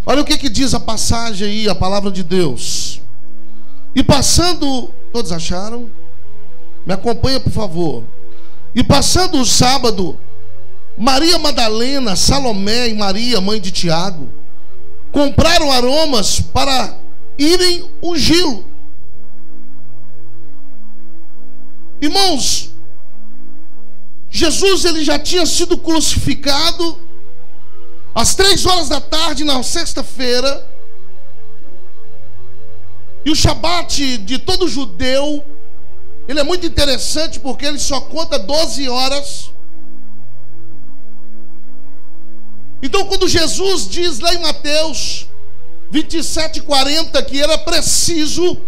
Olha o que diz a passagem aí, a palavra de Deus. E passando, todos acharam? Me acompanha, por favor. E passando o sábado, Maria Madalena, Salomé e Maria, mãe de Tiago, compraram aromas para irem ungí-lo. Irmãos, Jesus ele já tinha sido crucificado às 3 horas da tarde na sexta-feira. E o Shabat de todo judeu, ele é muito interessante porque ele só conta 12 horas. Então quando Jesus diz lá em Mateus 27:40 que era preciso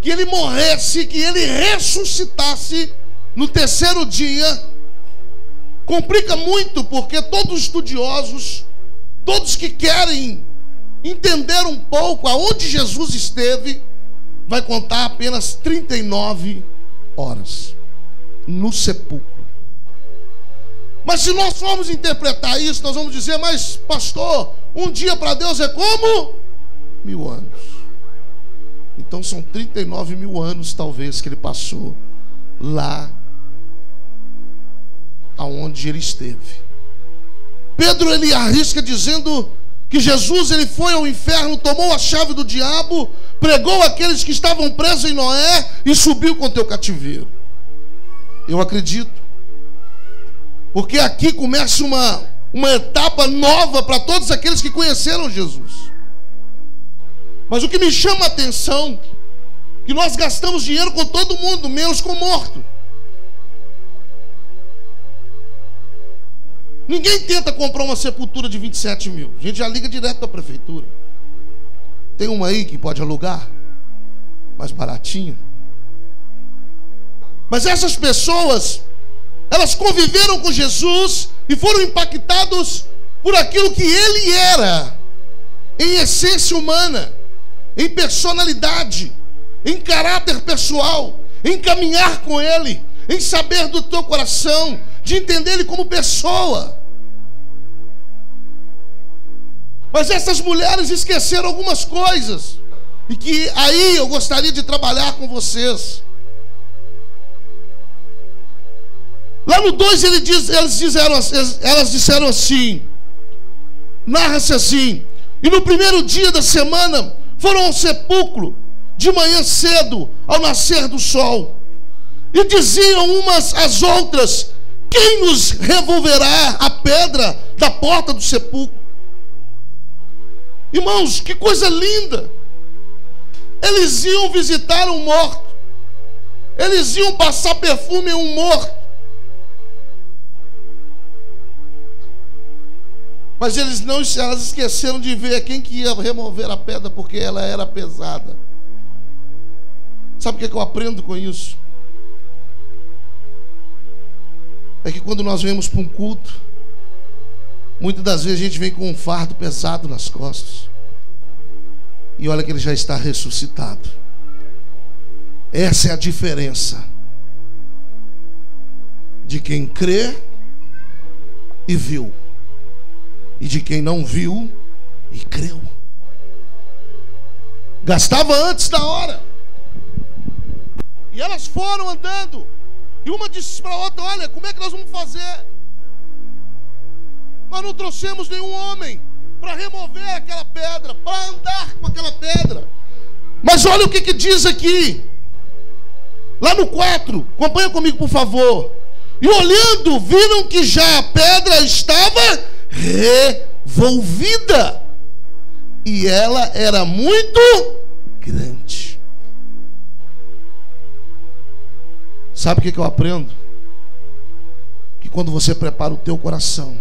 que ele morresse, que ele ressuscitasse no terceiro dia, complica muito, porque todos os estudiosos, todos que querem entender um pouco aonde Jesus esteve, vai contar apenas 39 horas no sepulcro. Mas se nós formos interpretar isso, nós vamos dizer: mas pastor, um dia para Deus é como 1000 anos. Então são 39.000 anos talvez que ele passou lá aonde ele esteve. Pedro ele arrisca dizendo que Jesus ele foi ao inferno, tomou a chave do diabo, pregou aqueles que estavam presos em Noé e subiu com o teu cativeiro. Eu acredito, porque aqui começa uma etapa nova para todos aqueles que conheceram Jesus. Mas o que me chama a atenção é que nós gastamos dinheiro com todo mundo, menos com morto. Ninguém tenta comprar uma sepultura de 27 mil. A gente já liga direto para a prefeitura. Tem uma aí que pode alugar, mais baratinha. Mas essas pessoas, elas conviveram com Jesus e foram impactados por aquilo que ele era, em essência humana, em personalidade, em caráter pessoal, em caminhar com ele, em saber do teu coração, de entender ele como pessoa. Mas essas mulheres esqueceram algumas coisas, e que aí eu gostaria de trabalhar com vocês. Lá no 2 elas disseram assim, narra-se assim: e no primeiro dia da semana foram ao sepulcro de manhã cedo, ao nascer do sol, e diziam umas às outras: quem nos removerá a pedra da porta do sepulcro? Irmãos, que coisa linda! Eles iam visitar um morto, eles iam passar perfume em um morto, mas elas esqueceram de ver quem que ia remover a pedra, porque ela era pesada. Sabe o que eu aprendo com isso? É que quando nós vemos para um culto, muitas das vezes a gente vem com um fardo pesado nas costas, e olha que ele já está ressuscitado. Essa é a diferença de quem crê e viu, e de quem não viu e creu. Gastava antes da hora, e elas foram andando, e uma disse para a outra: olha, como é que nós vamos fazer? Nós não trouxemos nenhum homem para remover aquela pedra, para andar com aquela pedra. Mas olha o que diz aqui, lá no 4, acompanha comigo por favor. E olhando, viram que já a pedra estava revolvida, e ela era muito grande. Sabe o que eu aprendo? Que quando você prepara o teu coração,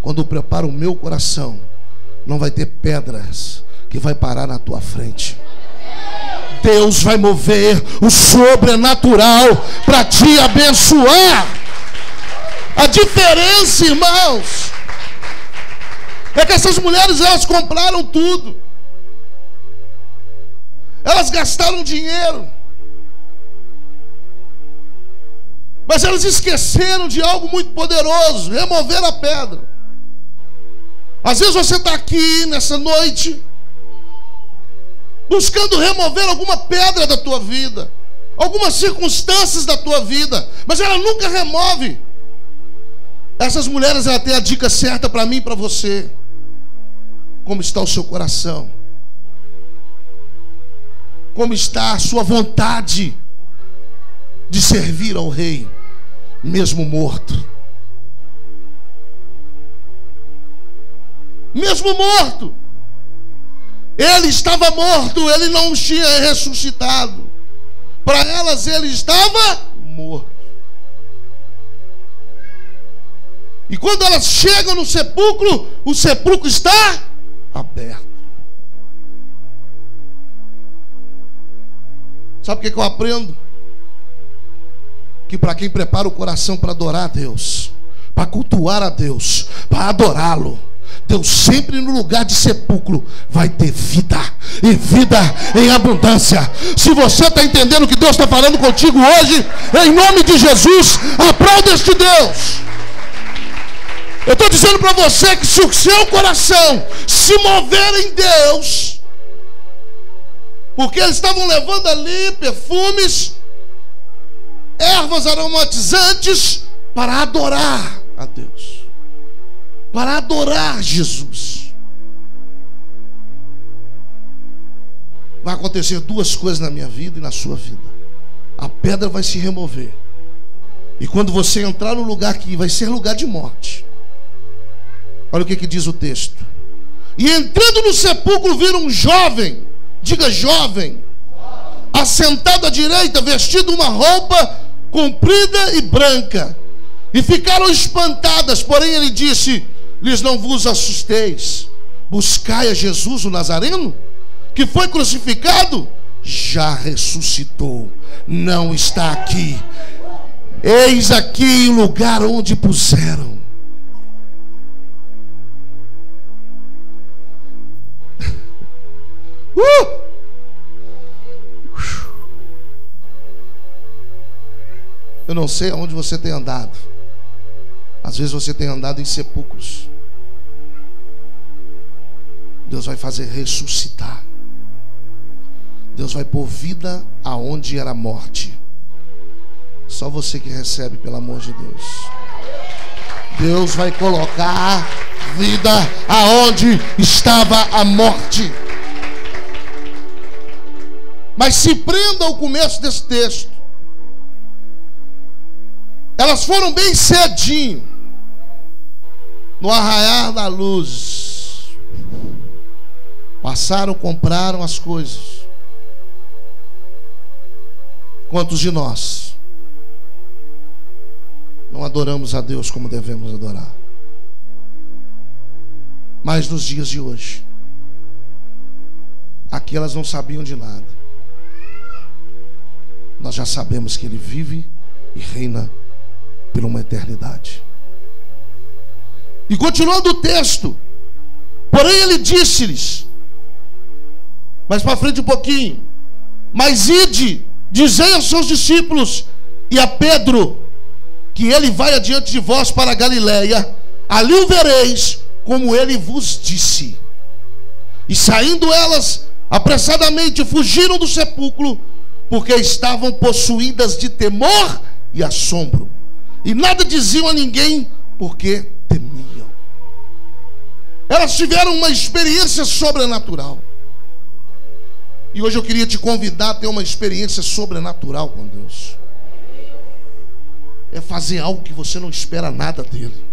quando eu preparo o meu coração, não vai ter pedras que vai parar na tua frente. Deus vai mover o sobrenatural para te abençoar. A diferença, irmãos, é que essas mulheres, elas compraram tudo, elas gastaram dinheiro, mas elas esqueceram de algo muito poderoso: remover a pedra. Às vezes você está aqui nessa noite buscando remover alguma pedra da tua vida, algumas circunstâncias da tua vida, mas ela nunca remove. Essas mulheres, ela tem a dica certa para mim e para você. Como está o seu coração? Como está a sua vontade de servir ao rei, mesmo morto? Mesmo morto. Ele estava morto, ele não tinha ressuscitado. Para elas ele estava morto. E quando elas chegam no sepulcro, o sepulcro está aberto. Sabe o que eu aprendo? Que para quem prepara o coração para adorar a Deus, para cultuar a Deus, para adorá-lo, Deus sempre no lugar de sepulcro vai ter vida, e vida em abundância. Se você está entendendo o que Deus está falando contigo hoje, em nome de Jesus, aplauda este Deus. Eu estou dizendo para você que se o seu coração se mover em Deus, porque eles estavam levando ali perfumes, ervas aromatizantes, para adorar a Deus, para adorar Jesus. Vai acontecer duas coisas na minha vida e na sua vida. A pedra vai se remover, e quando você entrar no lugar que vai ser lugar de morte, olha o que diz o texto: e entrando no sepulcro viram um jovem, diga jovem, assentado à direita, vestido uma roupa comprida e branca, e ficaram espantadas. Porém ele disse: lhes não vos assusteis, buscai a Jesus o Nazareno, que foi crucificado, já ressuscitou, não está aqui, eis aqui o lugar onde puseram. Eu não sei aonde você tem andado. Às vezes você tem andado em sepulcros. Deus vai fazer ressuscitar. Deus vai pôr vida aonde era morte. Só você que recebe, pelo amor de Deus. Deus vai colocar vida aonde estava a morte. Mas se prenda ao começo desse texto. Elas foram bem cedinho, no arraiar da luz. Passaram, compraram as coisas. Quantos de nós não adoramos a Deus como devemos adorar? Mas nos dias de hoje, aqui elas não sabiam de nada. Nós já sabemos que Ele vive e reina por uma eternidade. E continuando o texto, porém ele disse-lhes, mais para frente um pouquinho: mas ide, dizei aos seus discípulos e a Pedro, que ele vai adiante de vós para a Galileia, ali o vereis, como ele vos disse. E saindo elas apressadamente fugiram do sepulcro, porque estavam possuídas de temor e assombro, e nada diziam a ninguém, porque temiam. Elas tiveram uma experiência sobrenatural. E hoje eu queria te convidar a ter uma experiência sobrenatural com Deus. É fazer algo que você não espera nada dele.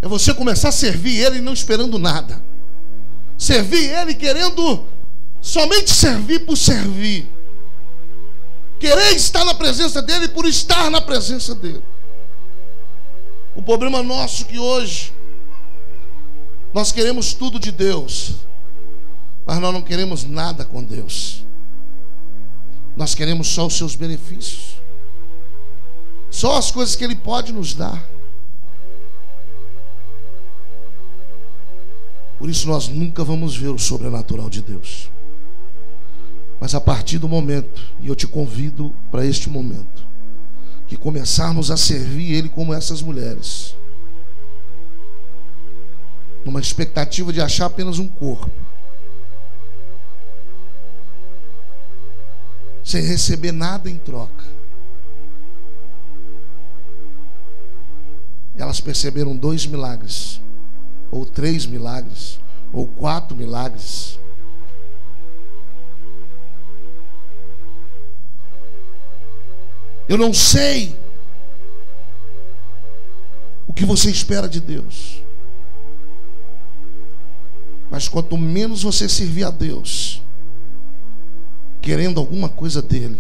É você começar a servir Ele não esperando nada. Servir Ele querendo somente servir por servir. Querer estar na presença dEle por estar na presença dEle. O problema nosso é que hoje nós queremos tudo de Deus, mas nós não queremos nada com Deus. Nós queremos só os seus benefícios, só as coisas que Ele pode nos dar. Por isso nós nunca vamos ver o sobrenatural de Deus. Mas a partir do momento, e eu te convido para este momento, que começarmos a servir Ele como essas mulheres, numa expectativa de achar apenas um corpo, sem receber nada em troca. Elas perceberam 2 milagres, ou 3 milagres, ou 4 milagres. Eu não sei o que você espera de Deus, mas quanto menos você servir a Deus, querendo alguma coisa dele,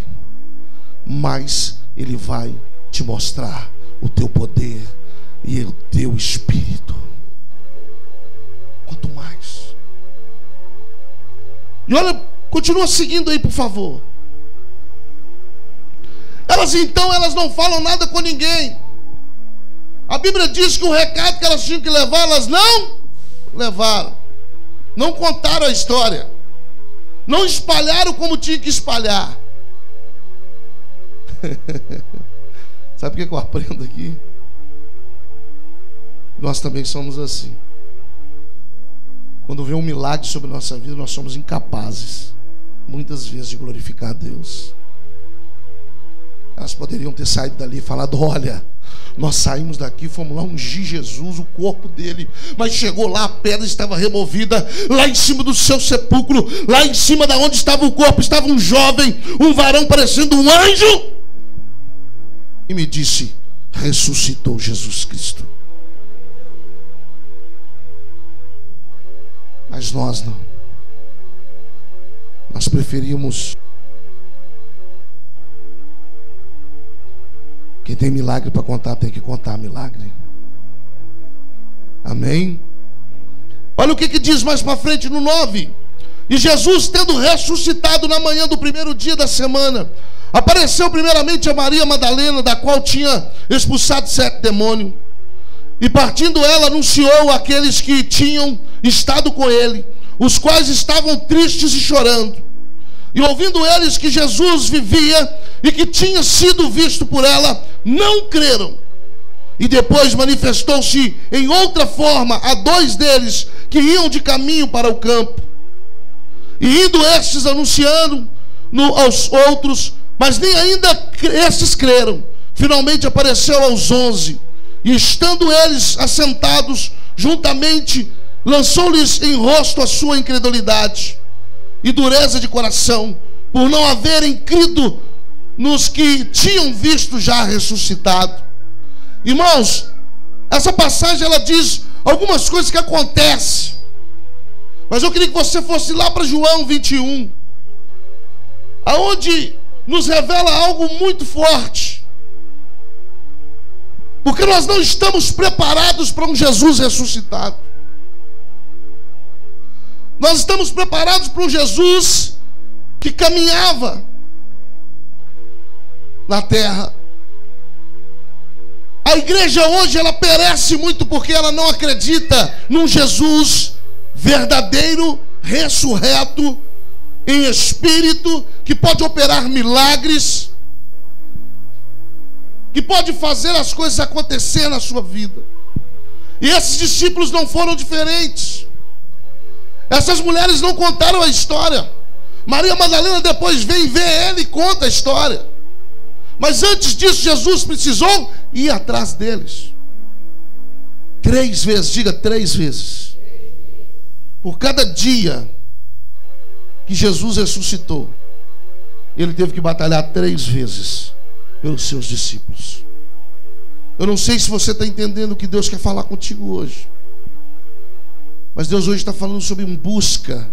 mais Ele vai te mostrar o teu poder e o teu espírito. Quanto mais. E olha, continua seguindo aí, por favor. Elas não falam nada com ninguém. A Bíblia diz que o recado que elas tinham que levar, elas não levaram. Não contaram a história. Não espalharam como tinha que espalhar. Sabe o que eu aprendo aqui? Nós também somos assim. Quando vem um milagre sobre a nossa vida, nós somos incapazes, muitas vezes, de glorificar a Deus. Elas poderiam ter saído dali e falado: olha, nós saímos daqui, fomos lá ungir Jesus, o corpo dele, mas chegou lá, a pedra estava removida. Lá em cima do seu sepulcro, lá em cima da onde estava o corpo, estava um jovem, um varão parecendo um anjo, e me disse: ressuscitou Jesus Cristo. Mas nós não. Nós preferimos. Quem tem milagre para contar, tem que contar milagre. Amém? Olha o que diz mais para frente no 9. E Jesus, tendo ressuscitado na manhã do primeiro dia da semana, apareceu primeiramente a Maria Madalena, da qual tinha expulsado 7 demônios. E partindo ela, anunciou àqueles que tinham estado com ele, os quais estavam tristes e chorando. E ouvindo eles que Jesus vivia e que tinha sido visto por ela, não creram. E depois manifestou-se em outra forma a 2 deles que iam de caminho para o campo. E indo estes anunciando aos outros, mas nem ainda estes creram. Finalmente apareceu aos 11. E estando eles assentados juntamente, lançou-lhes em rosto a sua incredulidade e dureza de coração, por não haverem crido nos que tinham visto já ressuscitado. Irmãos, essa passagem ela diz algumas coisas que acontecem, mas eu queria que você fosse lá para João 21, aonde nos revela algo muito forte, porque nós não estamos preparados para um Jesus ressuscitado. Nós estamos preparados para um Jesus que caminhava na terra. A igreja hoje, ela perece muito porque ela não acredita num Jesus verdadeiro, ressurreto, em espírito, que pode operar milagres, que pode fazer as coisas acontecer na sua vida. E esses discípulos não foram diferentes. Essas mulheres não contaram a história. Maria Madalena depois vem ver ele e conta a história. Mas antes disso, Jesus precisou ir atrás deles. 3 vezes, diga 3 vezes. Por cada dia que Jesus ressuscitou, ele teve que batalhar 3 vezes pelos seus discípulos. Eu não sei se você está entendendo o que Deus quer falar contigo hoje. Mas Deus hoje está falando sobre uma busca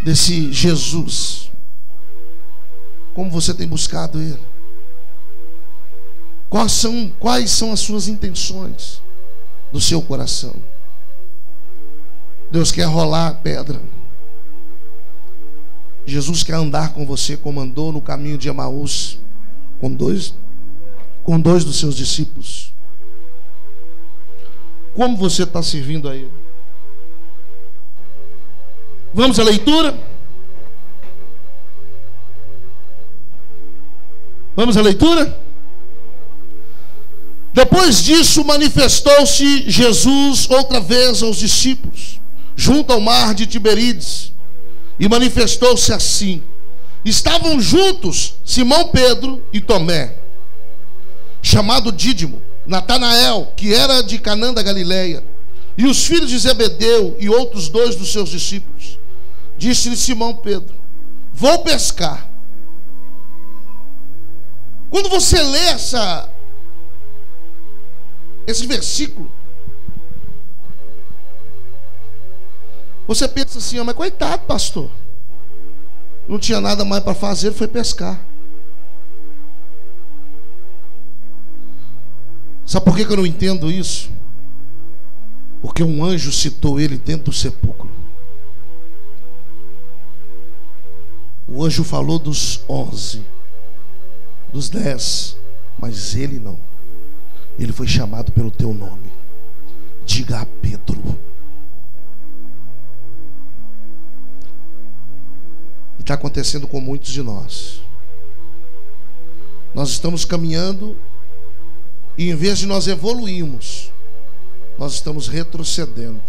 desse Jesus. Como você tem buscado Ele? Quais são as suas intenções do seu coração? Deus quer rolar a pedra. Jesus quer andar com você como andou no caminho de Emaús com dois dos seus discípulos. Como você está servindo a Ele? Vamos à leitura? Vamos à leitura? Depois disso, manifestou-se Jesus outra vez aos discípulos, junto ao mar de Tiberíades, e manifestou-se assim. Estavam juntos Simão Pedro e Tomé, chamado Dídimo, Natanael, que era de Canaã da Galileia, e os filhos de Zebedeu e outros 2 dos seus discípulos. Disse-lhe Simão Pedro: vou pescar. Quando você lê esse versículo, você pensa assim: mas coitado, pastor, não tinha nada mais para fazer, foi pescar. Sabe por que eu não entendo isso? Porque um anjo citou ele dentro do sepulcro. O anjo falou dos 11, dos 10, mas ele não. Ele foi chamado pelo teu nome. Diga a Pedro. E está acontecendo com muitos de nós. Nós estamos caminhando e em vez de nós evoluirmos, nós estamos retrocedendo.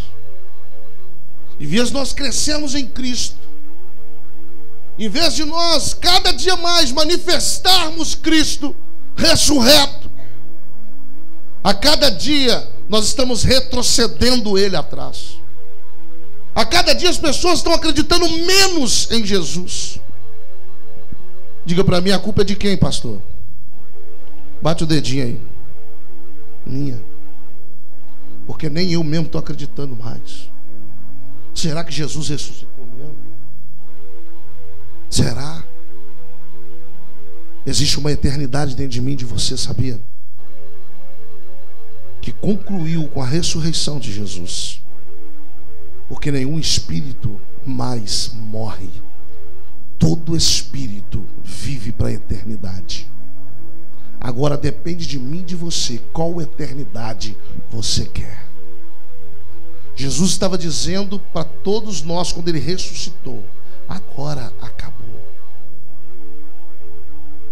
Em vez de nós crescermos em Cristo, em vez de nós cada dia mais manifestarmos Cristo ressurreto, a cada dia nós estamos retrocedendo Ele atrás. A cada dia as pessoas estão acreditando menos em Jesus. Diga para mim, a culpa é de quem, pastor? Bate o dedinho aí. Minha. Porque nem eu mesmo estou acreditando mais. Será que Jesus ressuscitou mesmo? Será? Existe uma eternidade dentro de mim, de você, sabia? Que concluiu com a ressurreição de Jesus. Porque nenhum espírito mais morre. Todo espírito vive para a eternidade. Agora depende de mim e de você, qual eternidade você quer. Jesus estava dizendo para todos nós quando Ele ressuscitou: agora acabou.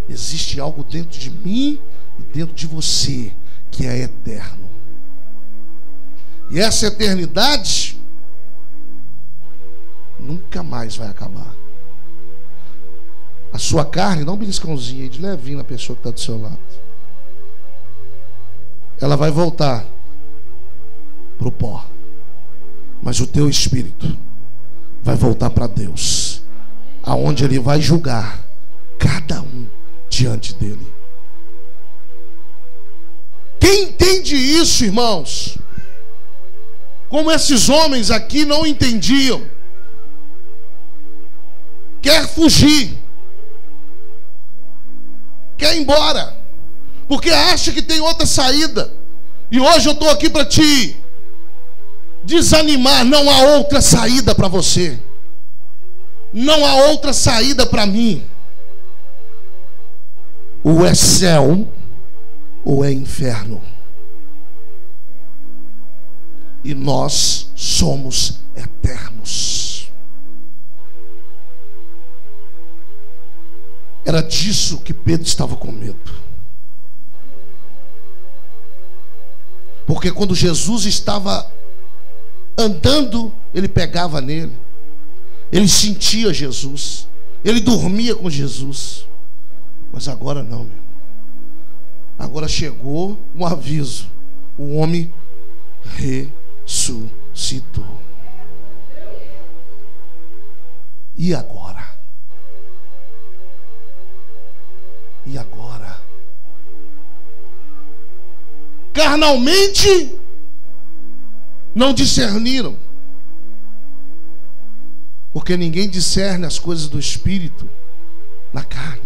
Existe algo dentro de mim e dentro de você que é eterno. E essa eternidade nunca mais vai acabar. A sua carne, dá um beliscãozinho aí de levinho na pessoa que está do seu lado. Ela vai voltar para o pó. Mas o teu espírito vai voltar para Deus, aonde Ele vai julgar cada um diante dEle. Quem entende isso, irmãos? Como esses homens aqui não entendiam, quer fugir, quer ir embora, porque acha que tem outra saída. E hoje eu estou aqui para te desanimar. Não há outra saída para você. Não há outra saída para mim. Ou é céu ou é inferno. E nós somos eternos. Era disso que Pedro estava com medo. Porque quando Jesus estava andando, ele pegava nele, ele sentia Jesus, ele dormia com Jesus. Mas agora não, meu. Agora chegou um aviso: o homem ressuscitou. E agora? E agora? Carnalmente não discerniram, porque ninguém discerne as coisas do Espírito na carne.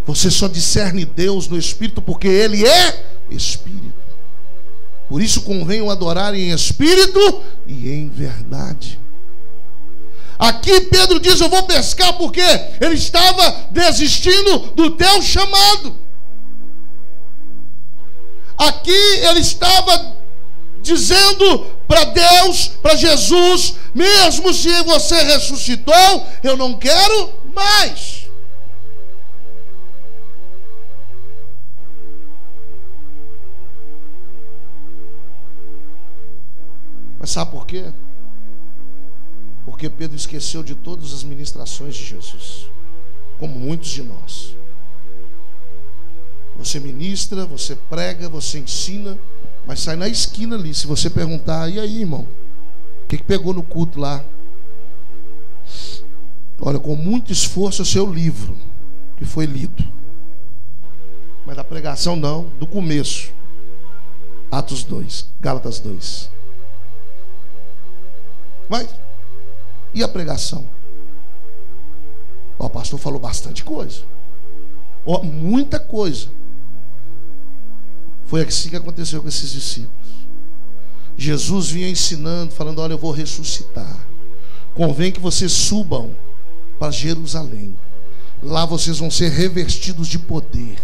Você só discerne Deus no Espírito, porque Ele é Espírito. Por isso convém o adorar em espírito e em verdade. Aqui Pedro diz: eu vou pescar, porque ele estava desistindo do teu chamado. Aqui ele estava dizendo para Deus, para Jesus: mesmo se você ressuscitou, eu não quero mais. Mas sabe por quê? Porque Pedro esqueceu de todas as ministrações de Jesus, como muitos de nós. Você ministra, você prega, você ensina, mas sai na esquina ali. Se você perguntar, e aí, irmão, o que pegou no culto lá? Olha, com muito esforço o seu livro que foi lido, mas da pregação não, do começo. Atos 2, Gálatas 2. Mas e a pregação? O pastor falou bastante coisa, muita coisa. Foi assim que aconteceu com esses discípulos. Jesus vinha ensinando, falando: olha, eu vou ressuscitar. Convém que vocês subam para Jerusalém. Lá vocês vão ser revestidos de poder.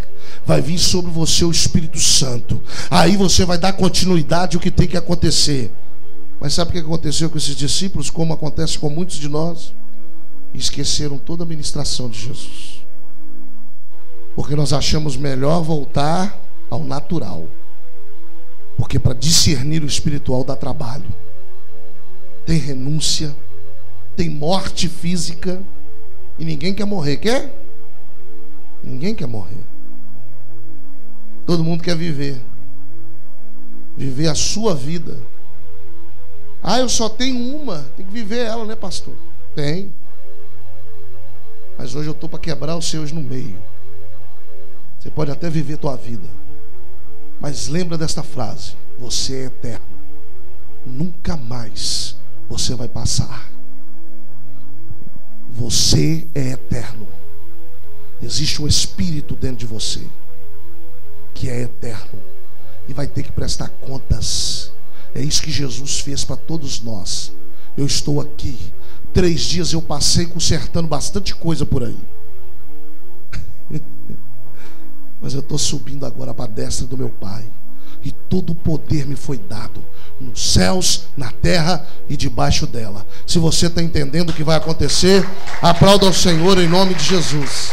Vai vir sobre você o Espírito Santo. Aí você vai dar continuidade ao que tem que acontecer. Mas sabe o que aconteceu com esses discípulos? Como acontece com muitos de nós? Esqueceram toda a ministração de Jesus. Porque nós achamos melhor voltar ao natural. Porque para discernir o espiritual dá trabalho. Tem renúncia, tem morte física. E ninguém quer morrer, quer? Ninguém quer morrer. Todo mundo quer viver. Viver a sua vida. Ah, eu só tenho uma. Tem que viver ela, né, pastor? Tem. Mas hoje eu estou para quebrar os seus no meio. Você pode até viver a tua vida, mas lembra desta frase: você é eterno. Nunca mais você vai passar. Você é eterno. Existe um espírito dentro de você que é eterno e vai ter que prestar contas. É isso que Jesus fez para todos nós. Eu estou aqui 3 dias, eu passei consertando bastante coisa por aí. Mas eu estou subindo agora para a destra do meu Pai. E todo o poder me foi dado, nos céus, na terra e debaixo dela. Se você está entendendo o que vai acontecer, aplauda ao Senhor em nome de Jesus.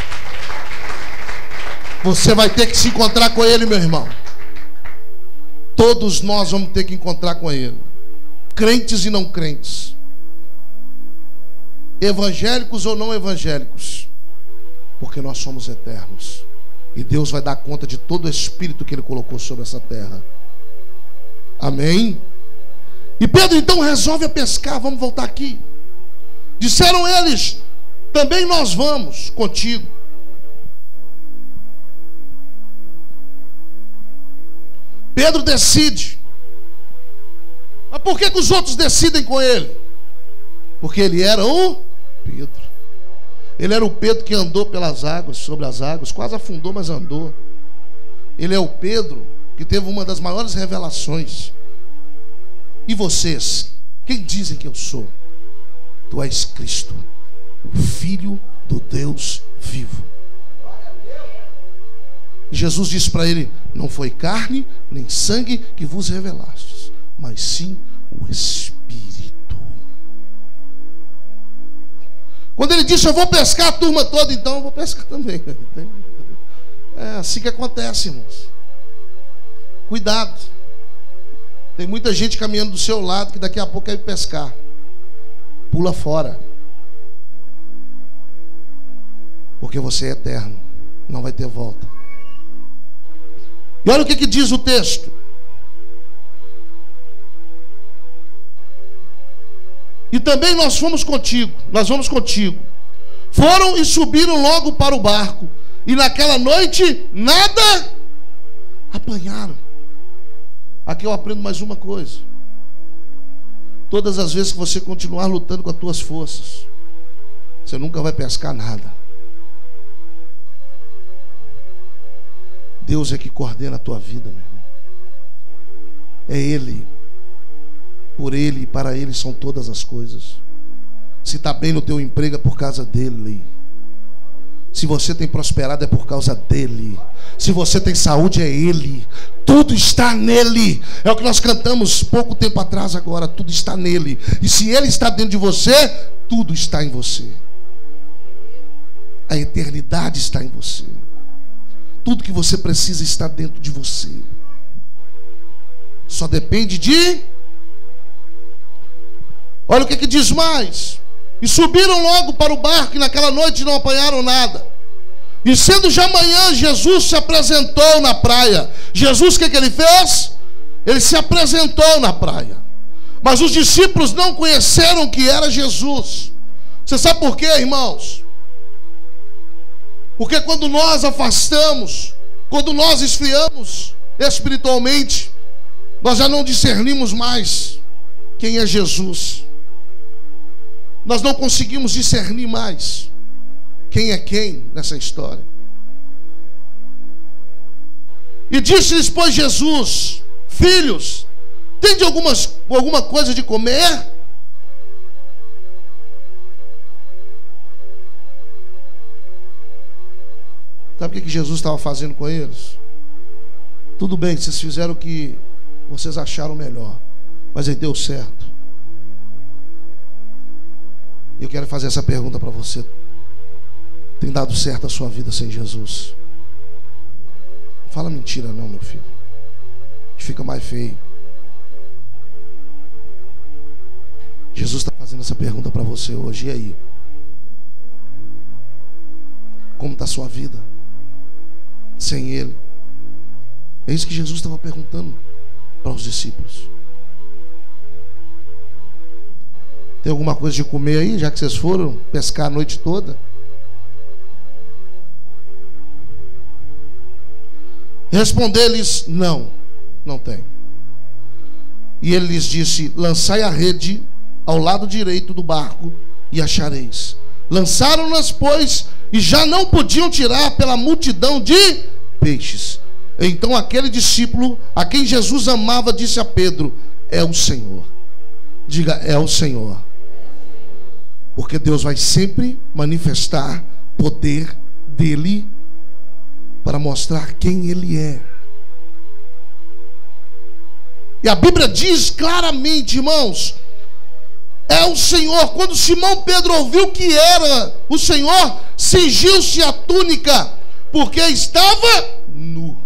Você vai ter que se encontrar com Ele, meu irmão. Todos nós vamos ter que encontrar com Ele. Crentes e não crentes. Evangélicos ou não evangélicos. Porque nós somos eternos. E Deus vai dar conta de todo o espírito que Ele colocou sobre essa terra. Amém? E Pedro então resolve a pescar. Vamos voltar aqui. Disseram eles: também nós vamos contigo. Pedro decide. Mas por que os outros decidem com ele? Porque ele era o Pedro. Ele era o Pedro que andou pelas águas, sobre as águas, quase afundou, mas andou. Ele é o Pedro que teve uma das maiores revelações. E vocês, quem dizem que eu sou? Tu és Cristo, o Filho do Deus vivo. E Jesus disse para ele: não foi carne nem sangue que vos revelastes, mas sim o Espírito. Quando ele disse: eu vou pescar a turma toda, então eu vou pescar também. É assim que acontece, irmãos. Cuidado. Tem muita gente caminhando do seu lado que daqui a pouco quer ir pescar. Pula fora. Porque você é eterno. Não vai ter volta. E olha o que diz o texto. E também nós fomos contigo. Nós vamos contigo. Foram e subiram logo para o barco. E naquela noite nada apanharam. Aqui eu aprendo mais uma coisa. Todas as vezes que você continuar lutando com as tuas forças, você nunca vai pescar nada. Deus é que coordena a tua vida, meu irmão. É Ele. Por Ele e para Ele são todas as coisas. Se está bem no teu emprego é por causa dEle. Se você tem prosperado é por causa dEle. Se você tem saúde é Ele. Tudo está nele. É o que nós cantamos pouco tempo atrás agora. Tudo está nele. E se Ele está dentro de você, tudo está em você. A eternidade está em você. Tudo que você precisa está dentro de você. Só depende de Olha o que diz mais. E subiram logo para o barco, e naquela noite não apanharam nada. E sendo já manhã, Jesus se apresentou na praia. Jesus, o que ele fez? Ele se apresentou na praia. Mas os discípulos não conheceram que era Jesus. Você sabe por quê, irmãos? Porque quando nós afastamos, quando nós esfriamos espiritualmente, nós já não discernimos mais quem é Jesus. Nós não conseguimos discernir mais quem é quem nessa história. E disse-lhes, pois, Jesus: filhos, tende alguma coisa de comer? Sabe o que Jesus estava fazendo com eles? Tudo bem, vocês fizeram o que vocês acharam melhor, mas aí deu certo. Eu quero fazer essa pergunta para você. Tem dado certo a sua vida sem Jesus? Não fala mentira não, meu filho, que fica mais feio. Jesus está fazendo essa pergunta para você hoje. E aí? Como está a sua vida sem Ele? É isso que Jesus estava perguntando para os discípulos. Tem alguma coisa de comer aí, já que vocês foram pescar a noite toda? Respondeu-lhes: não, não tem. E ele lhes disse: lançai a rede ao lado direito do barco e achareis. Lançaram-nas, pois, e já não podiam tirar pela multidão de peixes. Então aquele discípulo a quem Jesus amava disse a Pedro: é o Senhor. Diga: é o Senhor. Porque Deus vai sempre manifestar poder dele para mostrar quem Ele é. E a Bíblia diz claramente, irmãos, é o Senhor. Quando Simão Pedro ouviu que era o Senhor, cingiu-se a túnica, porque estava nu.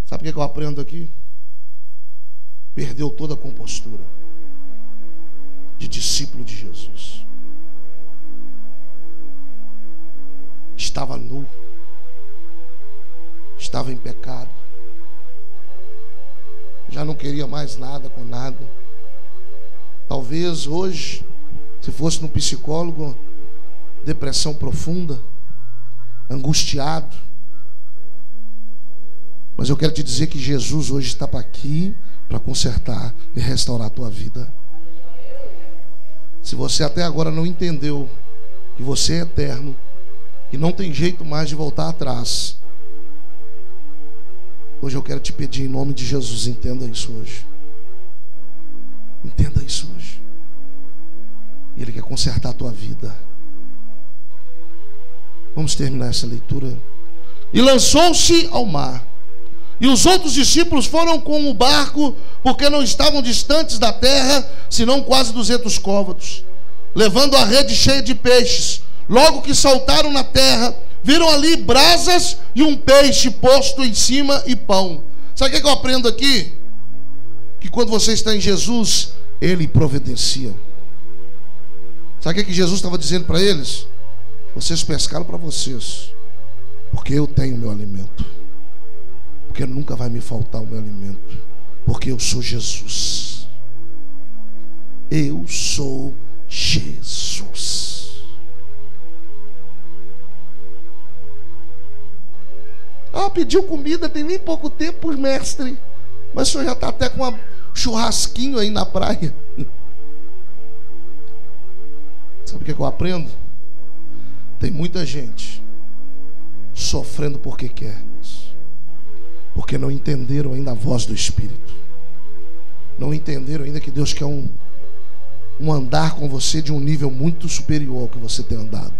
Sabe o que eu aprendo aqui? Perdeu toda a compostura de discípulo de Jesus. Estava nu, estava em pecado, já não queria mais nada com nada. Talvez hoje, se fosse num psicólogo, depressão profunda, angustiado. Mas eu quero te dizer que Jesus hoje está aqui para consertar e restaurar a tua vida. Se você até agora não entendeu que você é eterno, que não tem jeito mais de voltar atrás, hoje eu quero te pedir em nome de Jesus, entenda isso hoje. Entenda isso hoje. Ele quer consertar a tua vida. Vamos terminar essa leitura. E lançou-se ao mar. E os outros discípulos foram com o barco, porque não estavam distantes da terra, senão quase 200 côvados, levando a rede cheia de peixes. Logo que saltaram na terra, viram ali brasas e um peixe posto em cima e pão. Sabe o que eu aprendo aqui? Que quando você está em Jesus, Ele providencia. Sabe o que Jesus estava dizendo para eles? Vocês pescaram para vocês, porque eu tenho o meu alimento. Porque nunca vai me faltar o meu alimento, porque eu sou Jesus. Eu sou Jesus. Pediu comida tem nem pouco tempo, mestre, mas o senhor já está até com um churrasquinho aí na praia. Sabe o que eu aprendo? Tem muita gente sofrendo porque quer, porque não entenderam ainda a voz do Espírito, não entenderam ainda que Deus quer um andar com você de um nível muito superior ao que você tem andado.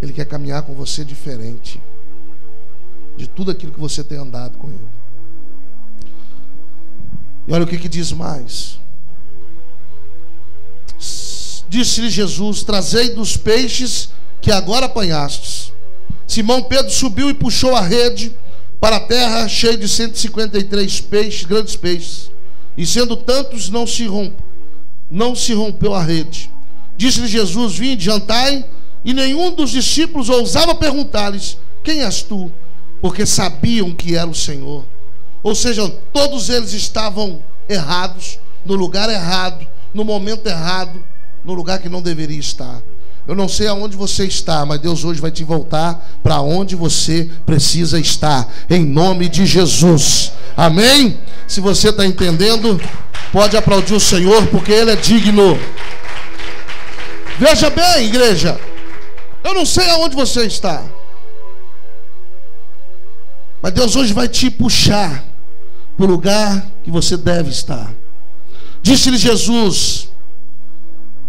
Ele quer caminhar com você diferente de tudo aquilo que você tem andado com Ele. E olha o que diz mais. Disse-lhe Jesus: trazei dos peixes que agora apanhastes. Simão Pedro subiu e puxou a rede para a terra, cheia de 153 peixes, grandes peixes. e sendo tantos, não se rompeu a rede. Disse-lhe Jesus: vinde, jantai. E nenhum dos discípulos ousava perguntar-lhes: quem és tu? Porque sabiam que era o Senhor. Ou seja, todos eles estavam errados, no lugar errado, no momento errado, no lugar que não deveria estar. Eu não sei aonde você está, mas Deus hoje vai te voltar para onde você precisa estar, em nome de Jesus. Amém? Se você está entendendo, pode aplaudir o Senhor, porque Ele é digno. Veja bem, igreja, eu não sei aonde você está, mas Deus hoje vai te puxar para o lugar que você deve estar. Disse-lhe Jesus,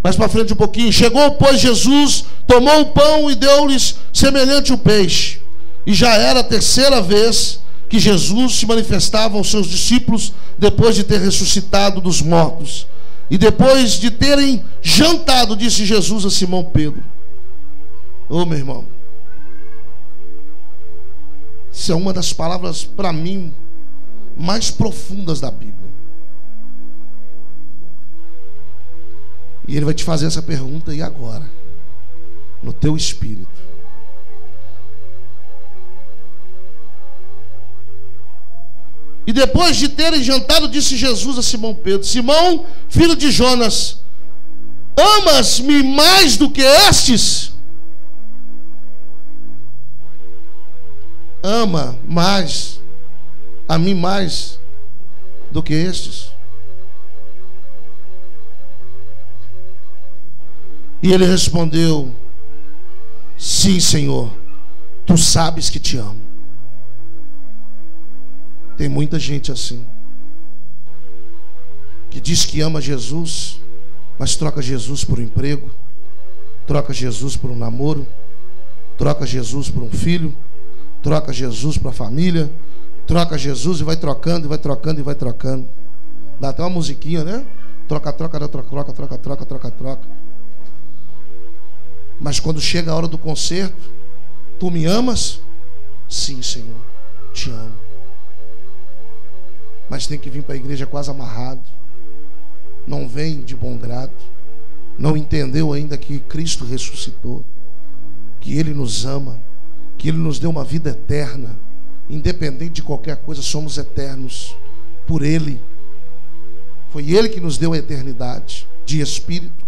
mais para frente um pouquinho: chegou, pois, Jesus, tomou o pão e deu-lhes semelhante o peixe. E já era a terceira vez que Jesus se manifestava aos seus discípulos, depois de ter ressuscitado dos mortos. E depois de terem jantado, disse Jesus a Simão Pedro: ô meu irmão, isso é uma das palavras, para mim, mais profundas da Bíblia. E Ele vai te fazer essa pergunta: e agora? No teu espírito. E depois de terem jantado, disse Jesus a Simão Pedro: Simão, filho de Jonas, amas-me mais do que estes? Ama mais a mim mais do que estes? E ele respondeu: sim, Senhor, tu sabes que te amo. Tem muita gente assim, que diz que ama Jesus, mas troca Jesus por um emprego, troca Jesus por um namoro, troca Jesus por um filho, troca Jesus para a família, troca Jesus e vai trocando, e vai trocando, e vai trocando. Dá até uma musiquinha, né? Troca, troca, troca, troca, troca, troca, troca, troca. Mas quando chega a hora do concerto, tu me amas? Sim, Senhor, te amo. Mas tem que vir para a igreja quase amarrado, não vem de bom grado, não entendeu ainda que Cristo ressuscitou, que Ele nos ama, que Ele nos deu uma vida eterna. Independente de qualquer coisa, somos eternos por Ele. Foi Ele que nos deu a eternidade de espírito.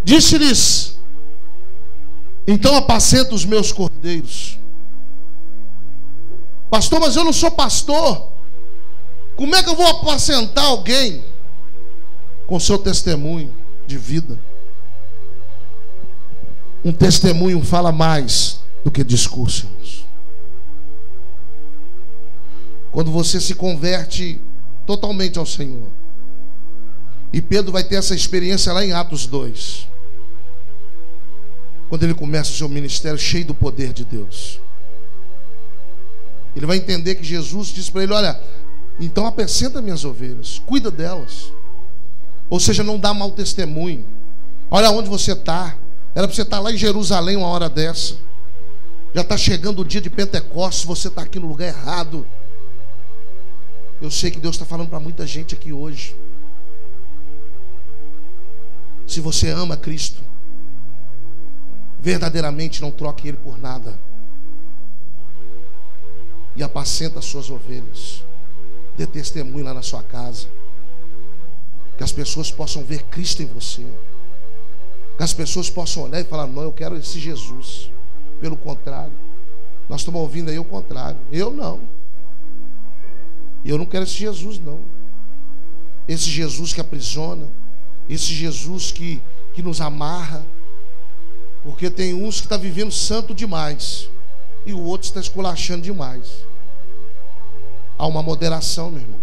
Disse-lhes: então apacenta os meus cordeiros. Pastor, mas eu não sou pastor. Como é que eu vou apacentar alguém? Com seu testemunho de vida. Um testemunho fala mais do que discurso, irmãos. Quando você se converte totalmente ao Senhor, e Pedro vai ter essa experiência lá em Atos 2, quando ele começa o seu ministério cheio do poder de Deus, ele vai entender que Jesus disse para ele: olha, então apacenta minhas ovelhas, cuida delas. Ou seja, não dá mau testemunho. Olha onde você está. Era para você estar lá em Jerusalém uma hora dessa. Já está chegando o dia de Pentecostes, você está aqui no lugar errado. Eu sei que Deus está falando para muita gente aqui hoje. Se você ama Cristo, verdadeiramente, não troque Ele por nada. E apacenta as suas ovelhas. Dê testemunho lá na sua casa. Que as pessoas possam ver Cristo em você. Que as pessoas possam olhar e falar: não, eu quero esse Jesus. Pelo contrário, nós estamos ouvindo aí o contrário. Eu não quero esse Jesus, não. Esse Jesus que aprisiona, esse Jesus que nos amarra. Porque tem uns que estão vivendo santo demais e o outro está esculachando demais. Há uma moderação, meu irmão.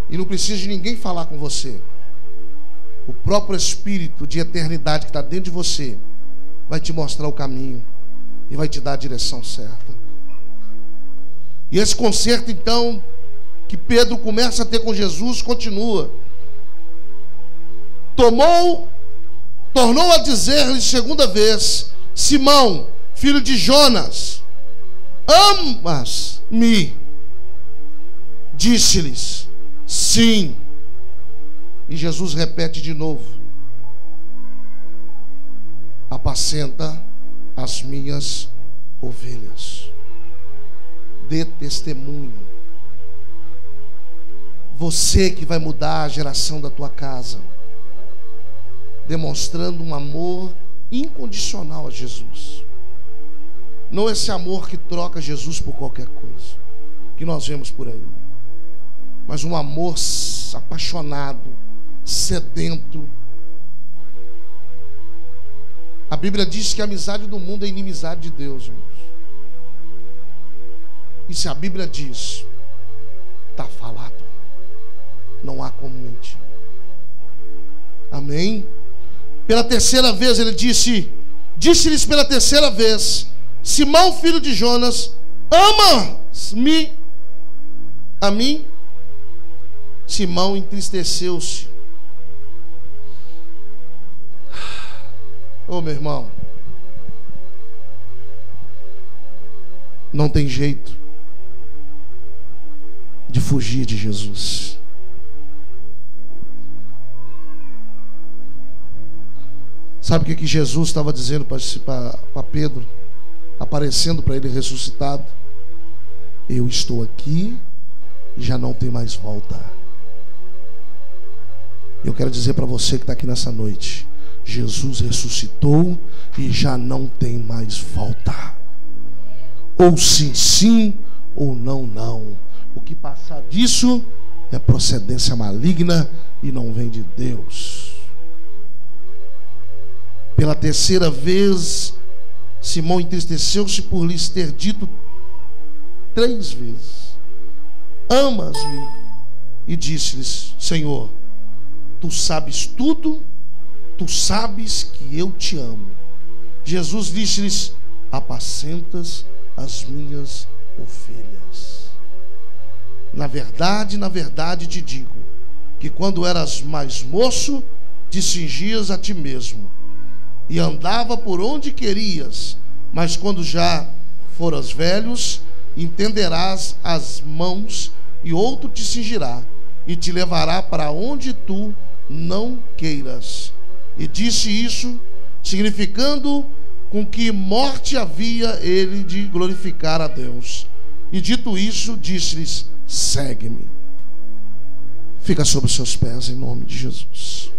E não precisa de ninguém falar com você. O próprio Espírito de eternidade que está dentro de você vai te mostrar o caminho e vai te dar a direção certa. E esse concerto, então, que Pedro começa a ter com Jesus, continua. Tornou a dizer-lhe segunda vez: Simão, filho de Jonas, amas-me? Disse-lhes: sim. E Jesus repete de novo: apacenta as minhas ovelhas. Dê testemunho. Você que vai mudar a geração da tua casa, demonstrando um amor incondicional a Jesus. Não esse amor que troca Jesus por qualquer coisa, que nós vemos por aí, mas um amor apaixonado, sedento. A Bíblia diz que a amizade do mundo é inimizade de Deus, irmãos. E se a Bíblia diz, está falado, não há como mentir. Amém? Pela terceira vez ele disse-lhes pela terceira vez: Simão, filho de Jonas, amas-me a mim? Simão entristeceu-se. Ô meu irmão, não tem jeito de fugir de Jesus. Sabe o que Jesus estava dizendo para Pedro, aparecendo para ele ressuscitado? Eu estou aqui e já não tem mais volta. Eu quero dizer para você que está aqui nessa noite: Jesus ressuscitou e já não tem mais volta. Ou sim, sim, ou não, não. O que passar disso é procedência maligna e não vem de Deus. Pela terceira vez, Simão entristeceu-se por lhes ter dito 3 vezes: amas-me? E disse-lhes: Senhor, tu sabes tudo, tu sabes que eu te amo. Jesus disse-lhes: apacentas as minhas ovelhas. Na verdade te digo, que quando eras mais moço, te cingias a ti mesmo e andava por onde querias, mas quando já foras velhos, entenderás as mãos, e outro te cingirá e te levará para onde tu não queiras. E disse isso, significando com que morte havia ele de glorificar a Deus. E dito isso, disse-lhes: segue-me. Fica sobre os seus pés em nome de Jesus.